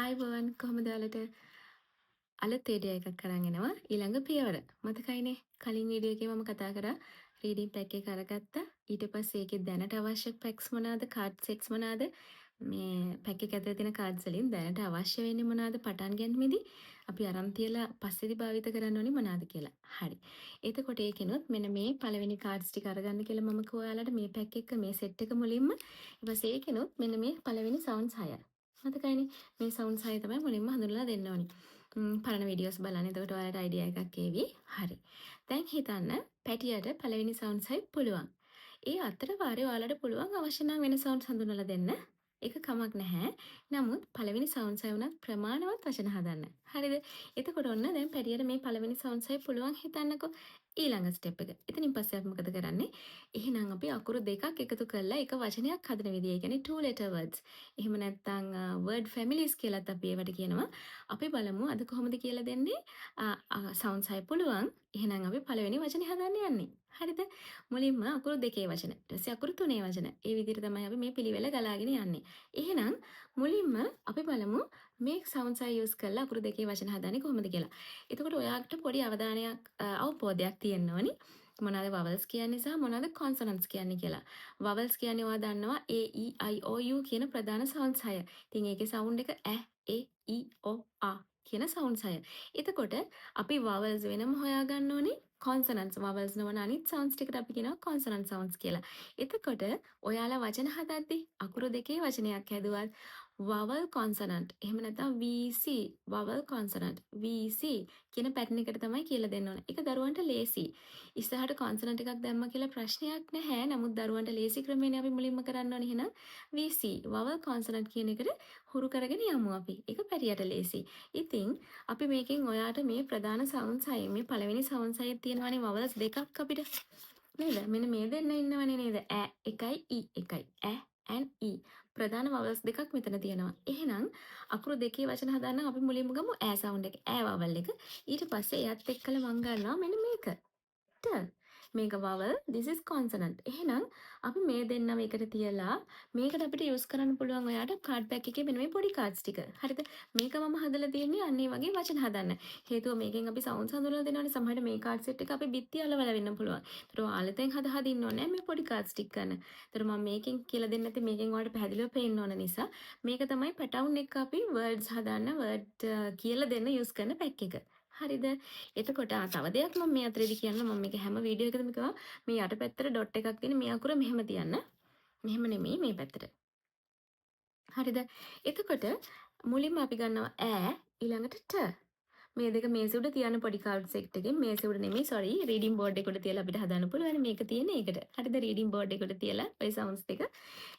ආයුබෝවන් කොහොමද ඔයාලට අලුත් වීඩියෝ එකක් අරන් එනවා ඊළඟ පියවර. මතකයිනේ කලින් වීඩියෝ එකේ මම කතා කරා රීඩින් පැක් එක අරගත්තා. ඊට පස්සේ ඒකේ දැනට අවශ්‍ය පැක්ස් මොනවාද, කාඩ් සෙට්ස් මොනවාද, මේ පැක් එක ඇතුලේ තියෙන කාඩ්ස් වලින් දැනට අවශ්‍ය වෙන්නේ මොනවාද පටන් ගැනීමේදී අපි අරන් තියලා පස්සේදී භාවිත කරන්න ඕනේ මොනවාද කියලා. හරි. එතකොට ඒකෙනොත් මෙන්න මේ පළවෙනි කාඩ්ස් ටික අරගන්න කියලා මම කිව්වා ඔයාලට මේ පැක් එක මේ සෙට් එක මුලින්ම. ඊට පස්සේ ඒකෙනොත් මෙන්න මේ පළවෙනි සවුන්ඩ්ස් 6. මතකයිනේ මේ සවුන්ඩ්ස් 6 තමයි මුලින්ම හඳුන්වලා දෙන්න ඕනේ. පරණ වීඩියෝස් බලන්න. එතකොට ඔයාලට අයිඩියා එකක් ඒවි. හරි. දැන් හිතන්න පැටියට පළවෙනි සවුන්ඩ්ස් 6 පුළුවන්. ඒ අතර වාරේ ඔයාලට පුළුවන් අවශ්‍ය නම් වෙන සවුන්ඩ්ස් හඳුන්වලා දෙන්න. ඒක කමක් නැහැ. නමුත් පළවෙනි සවුන්ඩ්ස් 6 වුණත් ප්‍රමාණවත් වචන හදන්න. හරිද? එතකොට ඔන්න දැන් පැටියට මේ පළවෙනි සවුන්ඩ්ස් 6 පුළුවන් හිතන්නකෝ. ඊළඟ ස්ටෙප් එක. එතනින් පස්සේ අපි මොකද කරන්නේ? එහෙනම් අපි අකුරු දෙකක් එකතු කරලා එක වචනයක් හදන විදිය. ඒ කියන්නේ two letter words. එහෙම නැත්නම් word families කියලාත් අපි ඒවට කියනවා. අපි බලමු අද කොහොමද කියලා දෙන්නේ. සවුන්ඩ්ස් 6 පුළුවන්. එහෙනම් අපි පළවෙනි වචනේ හදන්න යන්නේ. හරිද? මුලින්ම අකුරු දෙකේ වචන. ඊට පස්සේ අකුරු තුනේ වචන. ඒ විදිහට තමයි අපි මේ පිළිවෙල ගලාගෙන යන්නේ. එහෙනම් මුලින්ම අපි බලමු මේ සවුන්ඩ්ස් 6 යූස් කරලා අකුරු දෙකේ වචන හදන්නේ කොහොමද කියලා. එතකොට ඔයාලට පොඩි අවධානයක් අවබෝධයක් තියෙන්න ඕනි. මොනවාද vowels කියන්නේ සහ මොනවාද consonants කියන්නේ කියලා. vowels කියන්නේ ඔයා දන්නවා a e i o u කියන ප්‍රධාන sounds 6. ඉතින් ඒකේ sound එක ä e i o a කියන sounds 6. එතකොට අපි vowels වෙනම හොයාගන්න ඕනේ. consonants vowels නොවන අනිත් sounds ටිකට අපි කියනවා consonant sounds කියලා. එතකොට ඔයාලා වචන හදද්දී අකුරු දෙකේ වචනයක් හැදුවත් vowel consonant එහෙම නැත්නම් VC vowel consonant VC කියන පැටර්න් එකට තමයි කියලා දෙන්න ඕන. ඒක දරුවන්ට ලේසි. ඉස්සරහට consonant එකක් දැම්ම කියලා ප්‍රශ්නයක් නැහැ. නමුත් දරුවන්ට ලේසි ක්‍රමයෙන් අපි මුලින්ම කරන්න ඕනේ එහෙනම් VC vowel consonant කියන එකට හුරු කරගෙන යමු අපි. ඒක පැටියට ලේසි. ඉතින් අපි මේකෙන් ඔයාට මේ ප්‍රධාන sounds 6 මේ පළවෙනි sounds 6 තියෙනවානේ vowels දෙකක් අපිට. නේද? මෙන්න මේ දෙන්න ඉන්නවනේ නේද? ä එකයි ඊ එකයි. ä and e ප්‍රධාන vowels දෙකක් මෙතන තියෙනවා. එහෙනම් අකුරු දෙකේ වචන හදන්න අපි මුලින්ම ගමු ඈ sound එක. ඈ vowel එක. ඊට පස්සේ එයත් එක්කලා මම ගන්නවා මෙන්න මේක. ට. මේක vowel, this is consonant. එහෙනම් අපි මේ දෙන්නම එකට තියලා මේකට අපිට යූස් කරන්න පුළුවන් ඔයාට කාඩ් පැක් එකේ මෙන්න මේ පොඩි කාඩ්ස් ටික. හරිද? මේක මම හදලා තියෙන්නේ අන්න ඒ වගේ වචන හදන්න. හේතුව මේකෙන් අපි සවුන්ඩ්ස් හඳුනලා දෙනවනේ. සමහරවිට මේ කාඩ් සෙට් එක අපි බිත්ති අලවලා වෙන්න පුළුවන්. ඒතර ඔයාලෙන් හදා ඉන්න ඕනේ මේ පොඩි කාඩ්ස් ටික ගන්න. ඒතර මම මේකෙන් කියලා දෙන්නේ නැති මේකෙන් ඔයාලට පැහැදිලිව පේන්න ඕන නිසා මේක තමයි පැටවුන් එක අපි words හදන්න word කියලා දෙන්න යූස් කරන පැක් එක. හරිද? එතකොට තව දෙයක් මම මේ අතරේදී කියන්න මම මේක හැම වීඩියෝ එකකදම කිව්වා මේ යට පැත්තට ඩොට් එකක් තියෙන මේ අකුර මෙහෙම තියන්න. මෙහෙම නෙමෙයි මේ පැත්තට. හරිද? එතකොට මුලින්ම අපි ගන්නවා ඈ ඊළඟට ට. මේ දෙක මේසෙ උඩ තියන්න පොඩි කාඩ් සෙට් එකෙන් මේසෙ උඩ නෙමෙයි sorry රීඩින් බෝඩ් එක උඩ තියලා අපිට හදන්න පුළුවන් මේක තියෙන එකට. හරිද? රීඩින් බෝඩ් එක උඩ තියලා ඔය සවුන්ඩ්ස් දෙක.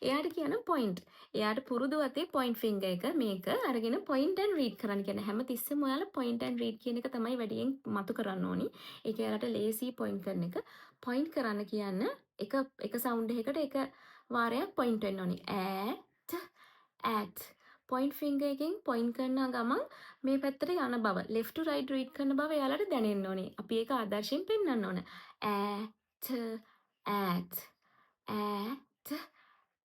එයාට කියන පොයින්ට්. එයාට පුරුදු අතේ පොයින්ට් ෆින්ගර් එක මේක අරගෙන පොයින්ට් ඇන්ඩ් රීඩ් කරන්න කියන හැම තිස්සෙම ඔයාලා පොයින්ට් ඇන්ඩ් රීඩ් කියන එක තමයි වැඩියෙන් මතු කරන්න ඕනි. ඒක එයාලට ලේසි පොයින්ට් කරන එක. පොයින්ට් කරන්න කියන්න එක සවුන්ඩ් එකකට එක වාරයක් පොයින්ට් වෙන්න ඕනි. ඈ at පොයින්ට් ෆින්ගර් එකෙන් පොයින්ට් කරන ගමන් මේ පැත්තට යන බව left to right read කරන බව එයාලට දැනෙන්න ඕනේ. අපි ඒක ආදර්ශයෙන් පෙන්වන්න ඕන. at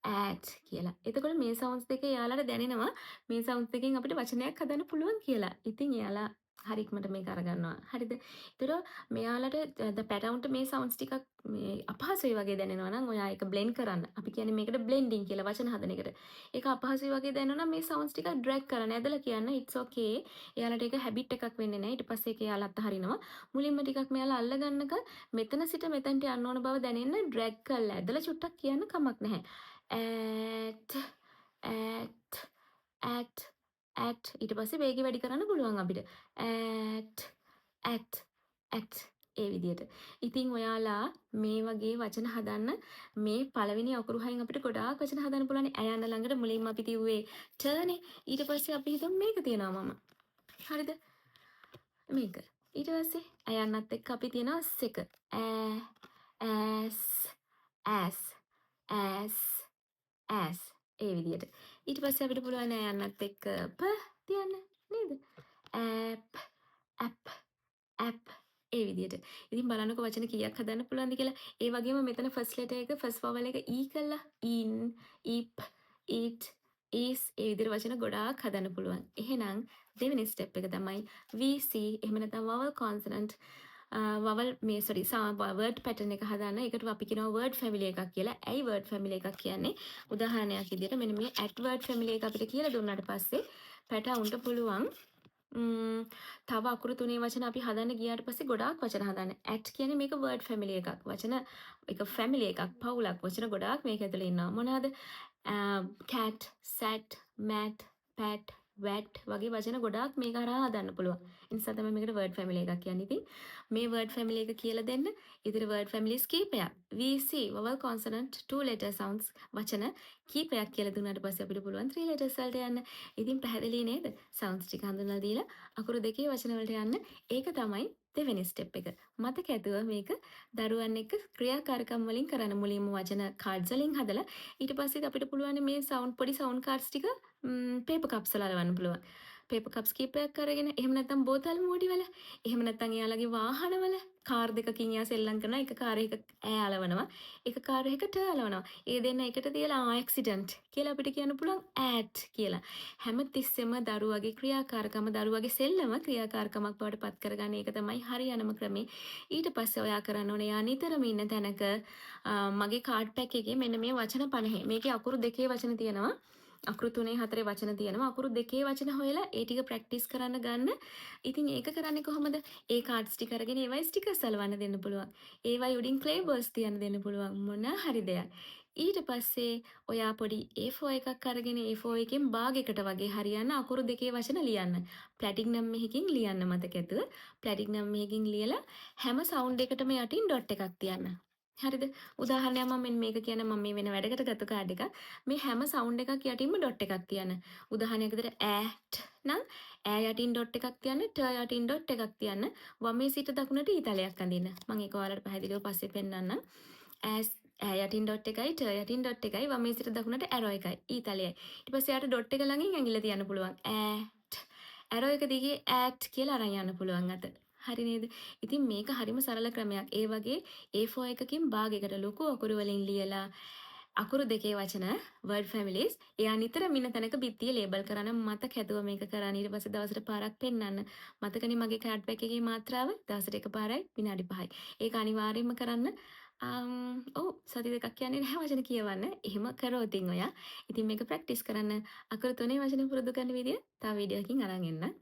at කියලා. එතකොට මේ sounds දෙක එයාලට දැනෙනවා මේ sounds දෙකෙන් අපිට වචනයක් හදන්න පුළුවන් කියලා. ඉතින් එයාලා හරි ඉක්මනට මේක අරගන්නවා. හරිද? ඒතර මෙයාලට පැටවුන්ට මේ sounds ටිකක් මේ අපහසුයි වගේ දැනෙනවා නම් ඔයා ඒක blend කරන්න. අපි කියන්නේ මේකට blending කියලා වචන හදන එකට. ඒක අපහසුයි වගේ දැනෙනවා නම් මේ sounds ටික drag කරන්න. ඇදලා කියන්න it's okay. එයාලට ඒක habit එකක් වෙන්නේ නැහැ. ඊට පස්සේ ඒක එයාලා අත්හරිනවා. මුලින්ම ටිකක් මෙයාලා අල්ලගන්නක මෙතන සිට මෙතනට යන්න ඕන බව දැනෙන්න drag කරලා ඇදලා චුට්ටක් කියන්න කමක් නැහැ. at ඊට පස්සේ වේගය වැඩි කරන්න පුළුවන් අපිට. at ඒ විදිහට. ඉතින් ඔයාලා මේ වගේ වචන හදන්න මේ පළවෙනි අකුරු හයින් අපිට ගොඩාක් වචන හදන්න පුළුවන්. ඇයන්න ළඟට මුලින්ම අපි තියුවේ ටර්නේ. ඊට පස්සේ අපි හිතමු මේක තියනවා මම. හරිද? මේක. ඊට පස්සේ ඇයන්නත් එක්ක අපි තියනවා සෙක. as ඒ විදිහට. ඊට පස්සේ අපිට පුළුවන් ඇයන්නත් එක්ක p තියන්න නේද? app ඒ විදිහට. ඉතින් බලන්නකො වචන කීයක් හදන්න පුළුවන්ද කියලා. ඒ වගේම මෙතන first letter එක first vowel එක e කළා. in, ip, it, is ඒ විදිහට වචන ගොඩාක් හදන්න පුළුවන්. එහෙනම් දෙවෙනි ස්ටෙප් එක තමයි VC එහෙම නැත්නම් vowel consonant vowel මේ sorry word pattern එක හදන්න. ඒකට අපි කියනවා word family එකක් කියලා. ඇයි word family එකක් කියන්නේ? උදාහරණයක් විදිහට මෙන්න මේ at word family එක අපිට කියලා දුන්නාට පස්සේ පැටවුන්ට පුළුවන් තව අකුරු තුනේ වචන අපි හදන්න ගියාට පස්සේ ගොඩාක් වචන හදන්න. at කියන්නේ මේක word family එකක්. වචන එක family එකක්, පවුලක්. වචන ගොඩාක් මේක ඇතුලේ ඉන්නවා. මොනවාද? cat, sat, mat, pat, wat වගේ වචන ගොඩාක් මේක හරහා හදන්න පුළුවන්. ඒ නිසා තමයි මේකට word family එකක් කියන්නේ. ඉතින් මේ word family එක කියලා දෙන්න ඉතින් word families කීපයක්. VC vowel consonant two letter sounds වචන කීපයක් කියලා දුන්නාට පස්සේ අපිට පුළුවන් three letters වලට යන්න. ඉතින් පැහැදිලි නේද? sounds ටික හඳුන්වලා දීලා අකුරු දෙකේ වචන වලට යන්න. ඒක තමයි දෙවෙනි ස්ටෙප් එක. මතක ඇතුව මේක දරුවන් එක්ක ක්‍රියාකාරකම් වලින් කරන්න. මුලින්ම වචන cards වලින් හදලා ඊට පස්සේ අපිට පුළුවන් මේ පොඩි සවුන්ඩ් කාඩ්ස් ටික පේපර් කප්ස් වල අලවන්න පුළුවන්. පේපර් කප්ස් කීපයක් අරගෙන එහෙම නැත්නම් බෝතල් මූඩි වල එහෙම නැත්නම් එයාලගේ වාහනවල කාර් දෙකකින් එයා සෙල්ලම් කරනවා. එක කාර් එකක ඈ අලවනවා. එක කාර් එකක ට අලවනවා. ඒ දෙන්න එකට තියලා ඇක්සිඩන්ට් කියලා අපිට කියන්න පුළුවන් ඇට් කියලා. හැම තිස්සෙම දරුවගේ ක්‍රියාකාරකම දරුවගේ සෙල්ලම ක්‍රියාකාරකමක් බවට පත් කරගන්න ඒක තමයි හරියනම ක්‍රමේ. ඊට පස්සේ ඔයා කරන්න ඕනේ එයා නිතරම ඉන්න තැනක මගේ කාඩ් පැක් එකේ මෙන්න මේ වචන 50. මේකේ අකුරු දෙකේ වචන තියෙනවා. අකුරු 3 4 වචන තියෙනවා. අකුරු දෙකේ වචන හොයලා ඒ ටික ප්‍රැක්ටිස් කරන්න ගන්න. ඉතින් ඒක කරන්නේ කොහොමද? ඒ කාඩ්ස් ටික අරගෙන ඒවයි ස්ටිකර්ස් අලවන්න දෙන්න පුළුවන්. ඒවයි උඩින් ක්ලේ බර්ස් තියන්න දෙන්න පුළුවන්. මොන හරි දෙයක්. ඊට පස්සේ ඔයා පොඩි A4 එකක් අරගෙන A4 එකෙන් භාගයකට වගේ හරියන්න අකුරු දෙකේ වචන ලියන්න. ප්ලැටිනම් මෙහකින් ලියන්න මතක ඇතුව. ප්ලැටිනම් මෙහකින් ලියලා හැම සවුන්ඩ් එකටම යටින් ඩොට් එකක් තියන්න. හරිද? උදාහරණයක් මම මෙන්න මේක කියන මම මේ වෙන වැඩකට ගත්ත කාඩ් එකක්. මේ හැම සවුන්ඩ් එකක් යටින්ම ඩොට් එකක් තියන්න. උදාහරණයක් විදිහට ඈට් නම් ඈ යටින් ඩොට් එකක් තියන්න, ට යටින් ඩොට් එකක් තියන්න. වමේ සිට දකුණට ඊතලයක් අඳින්න. මම ඒක ඔයාලට පැහැදිලිව පස්සේ පෙන්නන්නම්. ඈ යටින් ඩොට් එකයි, ට යටින් ඩොට් එකයි, වමේ සිට දකුණට ඇරෝ එකයි, ඊතලයයි. ඊට පස්සේ යාට ඩොට් එක ළඟින් ඇඟිල්ල තියන්න පුළුවන්. ඈට්. ඇරෝ එක දිගේ ඈට් කියලා අරන් යන්න පුළුවන් අත. හරි නේද? ඉතින් මේක හරිම සරල ක්‍රමයක්. ඒ වගේ A4 එකකින් භාගයකට ලොකු අකුරු වලින් ලියලා අකුරු දෙකේ වචන word families එයා නිතරම ඉන්න තැනක බිත්තිය ලේබල් කරන්න මතක ඇතුව මේක කරන්න. ඊට පස්සේ දවසට පාරක් පෙන්නන්න. මතකනේ මගේ කාඩ් පැක් එකේ මාත්‍රාව දවසට එකපාරයි විනාඩි 5යි. ඒක අනිවාර්යයෙන්ම කරන්න. ඔව් සති දෙකක් කියන්නේ නැහැ වචන කියවන්න. එහෙම කරෝතින් ඔයා. ඉතින් මේක ප්‍රැක්ටිස් කරන්න. අකුරු තුනේ වචන පුරුදු කරන විදිය තව වීඩියෝ එකකින් අරන් එන්න.